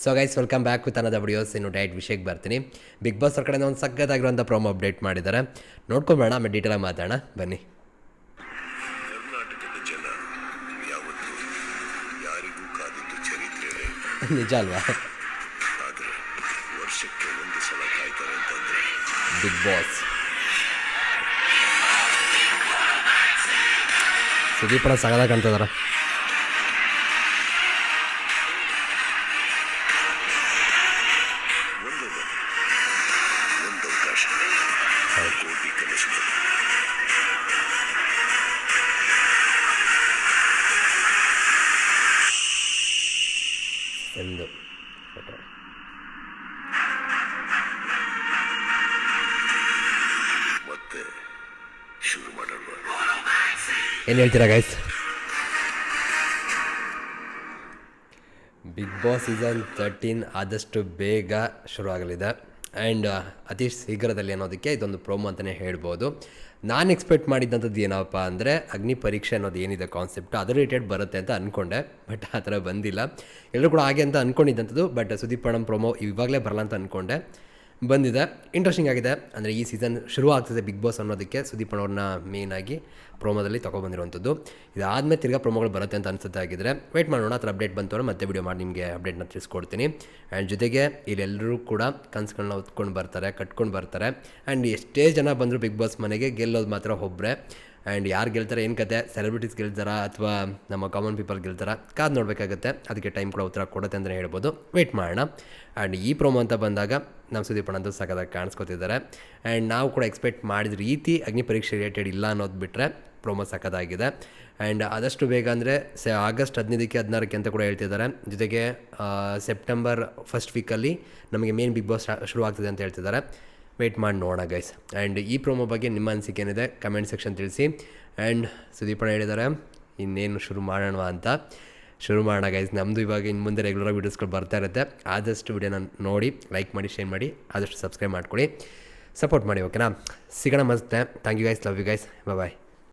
So guys welcome back with ಅನ್ನದ videos. ಇನ್ನು direct ವಿಷಯಕ್ಕೆ ಬರ್ತೀನಿ. ಬಿಗ್ ಬಾಸ್ ಅವ್ರ ಕಡೆಯಿಂದ ಒಂದು ಸಕ್ಕತ್ತಾಗಿರುವಂಥ ಪ್ರೋಮೋ ಅಪ್ಡೇಟ್ ಮಾಡಿದ್ದಾರೆ. ನೋಡ್ಕೊಂಬೇಡ, ಆಮೇಲೆ ಡೀಟೇಲಾಗಿ ಮಾತಾಡೋಣ ಬನ್ನಿ. ಕರ್ನಾಟಕದ ಜನ ಯಾವತ್ತೂ ಯಾರಿಗೂ ಕಾದಿದ್ದು ಚರಿತ್ರೆ ನಿಜ ಅಲ್ವಾ? ಆದರೆ ವರ್ಷಕ್ಕೆ ಒಂದು ಸಲ ಕಾಯ್ತಾರೆ ಅಂತಂದ್ರೆ ಬಿಗ್ ಬಾಸ್ ಸುದೀಪನ ಸಗದಾಗ ಕಾಣ್ತಿದಾರ. ಒಂದು ಅವಕಾಶ, ಕೋಟಿ ಕನಸುಗಳು. ಎಂದು ಫೋಟೋ ಮತ್ತೆ ಶುರು ಮಾಡೋಣ. ಏನು ಹೇಳ್ತೀರಾ ಗೈಸ್? ಬಿಗ್ ಬಾಸ್ ಸೀಸನ್ 13 ಆದಷ್ಟು ಬೇಗ ಶುರು ಆಗಲಿದೆ ಆ್ಯಂಡ್ ಅತಿ ಶೀಘ್ರದಲ್ಲಿ ಅನ್ನೋದಕ್ಕೆ ಇದೊಂದು ಪ್ರೋಮೋ ಅಂತಲೇ ಹೇಳ್ಬೋದು. ನಾನು ಎಕ್ಸ್ಪೆಕ್ಟ್ ಮಾಡಿದ್ದಂಥದ್ದು ಏನಪ್ಪ ಅಂದರೆ ಅಗ್ನಿ ಪರೀಕ್ಷೆ ಅನ್ನೋದು ಏನಿದೆ ಕಾನ್ಸೆಪ್ಟ್ ಅದು ರಿಲೇಟೆಡ್ ಬರುತ್ತೆ ಅಂತ ಅಂದ್ಕೊಂಡೆ. ಬಟ್ ಆ ಥರ ಬಂದಿಲ್ಲ. ಎಲ್ಲರೂ ಕೂಡ ಹಾಗೆ ಅಂತ ಅಂದ್ಕೊಂಡಿದ್ದಂಥದ್ದು. ಬಟ್ ಸುದೀಪ್ ಅಣ್ಣನ ಪ್ರೋಮೋ ಇವಾಗಲೇ ಬರಲ್ಲ ಅಂತ ಅಂದ್ಕೊಂಡೆ, ಬಂದಿದೆ. ಇಂಟ್ರೆಸ್ಟಿಂಗ್ ಆಗಿದೆ. ಅಂದರೆ ಈ ಸೀಸನ್ ಶುರು ಆಗ್ತಿದೆ ಬಿಗ್ ಬಾಸ್ ಅನ್ನೋದಕ್ಕೆ ಸುದೀಪ್ ಅಣ್ಣವ್ರನ್ನ ಮೇಯ್ನಾಗಿ ಪ್ರೋಮೋದಲ್ಲಿ ತೊಗೊಬಂದಿರುವಂಥದ್ದು. ಇದಾದಮೇಲೆ ತಿರ್ಗಾ ಪ್ರೋಮೋಗಳು ಬರುತ್ತೆ ಅಂತ ಅನಿಸುತ್ತೆ. ಆಗಿದ್ರೆ ವೆಯ್ಟ್ ಮಾಡೋಣ. ಆ ಥರ ಅಪ್ಡೇಟ್ ಬಂತು ಮತ್ತೆ ವಿಡಿಯೋ ಮಾಡಿ ನಿಮಗೆ ಅಪ್ಡೇಟ್ನ ತಿಳಿಸ್ಕೊಡ್ತೀನಿ. ಆ್ಯಂಡ್ ಜೊತೆಗೆ ಇಲ್ಲೆಲ್ಲರೂ ಕೂಡ ಕನಸುಗಳನ್ನ ಹೊತ್ಕೊಂಡು ಬರ್ತಾರೆ, ಕಟ್ಕೊಂಡು ಬರ್ತಾರೆ. ಆ್ಯಂಡ್ ಎಷ್ಟೇ ಜನ ಬಂದರೂ ಬಿಗ್ ಬಾಸ್ ಮನೆಗೆ ಗೆಲ್ಲೋದು ಮಾತ್ರ ಒಬ್ಬರೇ. ಆ್ಯಂಡ್ ಯಾರು ಗೆಲ್ತಾರೆ, ಏನು ಕತೆ, ಸೆಲೆಬ್ರಿಟೀಸ್ ಗೆಲ್ತಾರಾ ಅಥವಾ ನಮ್ಮ ಕಾಮನ್ ಪೀಪಲ್ ಗೆಲ್ತಾರಾ, ಕಾದು ನೋಡಬೇಕಾಗುತ್ತೆ. ಅದಕ್ಕೆ ಟೈಮ್ ಕೂಡ ಉತ್ತರ ಕೊಡುತ್ತೆ ಅಂತಲೇ ಹೇಳ್ಬೋದು. ವೆಯ್ಟ್ ಮಾಡೋಣ. ಆ್ಯಂಡ್ ಈ ಪ್ರೋಮೋ ಅಂತ ಬಂದಾಗ ನಮ್ಮ ಸುದೀಪ್ ಅಣ್ಣಂದು ಸಖತ್ತಾಗಿ ಕಾಣಿಸ್ಕೊತಿದ್ದಾರೆ. ಆ್ಯಂಡ್ ನಾವು ಕೂಡ ಎಕ್ಸ್ಪೆಕ್ಟ್ ಮಾಡಿದ ರೀತಿ ಅಗ್ನಿ ಪರೀಕ್ಷೆ ರಿಲೇಟೆಡ್ ಇಲ್ಲ ಅನ್ನೋದು ಬಿಟ್ಟರೆ ಪ್ರೋಮೋ ಸಖತ್ತಾಗಿದೆ. ಆ್ಯಂಡ್ ಆದಷ್ಟು ಬೇಗ ಅಂದರೆ ಆಗಸ್ಟ್ 15ಕ್ಕೆ 16ಕ್ಕೆ ಅಂತ ಕೂಡ ಹೇಳ್ತಿದ್ದಾರೆ. ಜೊತೆಗೆ ಸೆಪ್ಟೆಂಬರ್ ಫಸ್ಟ್ ವೀಕಲ್ಲಿ ನಮಗೆ ಮೇನ್ ಬಿಗ್ ಬಾಸ್ ಶುರು ಆಗ್ತಿದೆ ಅಂತ ಹೇಳ್ತಿದ್ದಾರೆ. ವೆಯ್ಟ್ ಮಾಡಿ ನೋಡೋಣ ಗೈಸ್. ಆ್ಯಂಡ್ ಈ ಪ್ರೋಮೋ ಬಗ್ಗೆ ನಿಮ್ಮ ಅನಿಸಿಕೆ ಏನಿದೆ ಕಮೆಂಟ್ ಸೆಕ್ಷನ್ ತಿಳಿಸಿ. ಆ್ಯಂಡ್ ಸುದೀಪಣ್ಣ ಹೇಳಿದ್ದಾರೆ ಇನ್ನೇನು ಶುರು ಮಾಡೋಣ ಅಂತ. ಶುರು ಮಾಡೋಣ ಗೈಸ್. ನಮ್ಮದು ಇವಾಗ ಇನ್ನು ಮುಂದೆ ರೆಗ್ಯುಲರ್ ವೀಡಿಯೋಸ್ಗಳು ಬರ್ತಾ ಇರುತ್ತೆ. ಆದಷ್ಟು ವಿಡಿಯೋನ ನೋಡಿ ಲೈಕ್ ಮಾಡಿ, ಶೇರ್ ಮಾಡಿ, ಆದಷ್ಟು ಸಬ್ಸ್ಕ್ರೈಬ್ ಮಾಡ್ಕೊಳ್ಳಿ, ಸಪೋರ್ಟ್ ಮಾಡಿ. ಓಕೆನಾ? ಸಿಗೋಣ ಮತ್ತೆ. Thank you guys, love you guys, bye.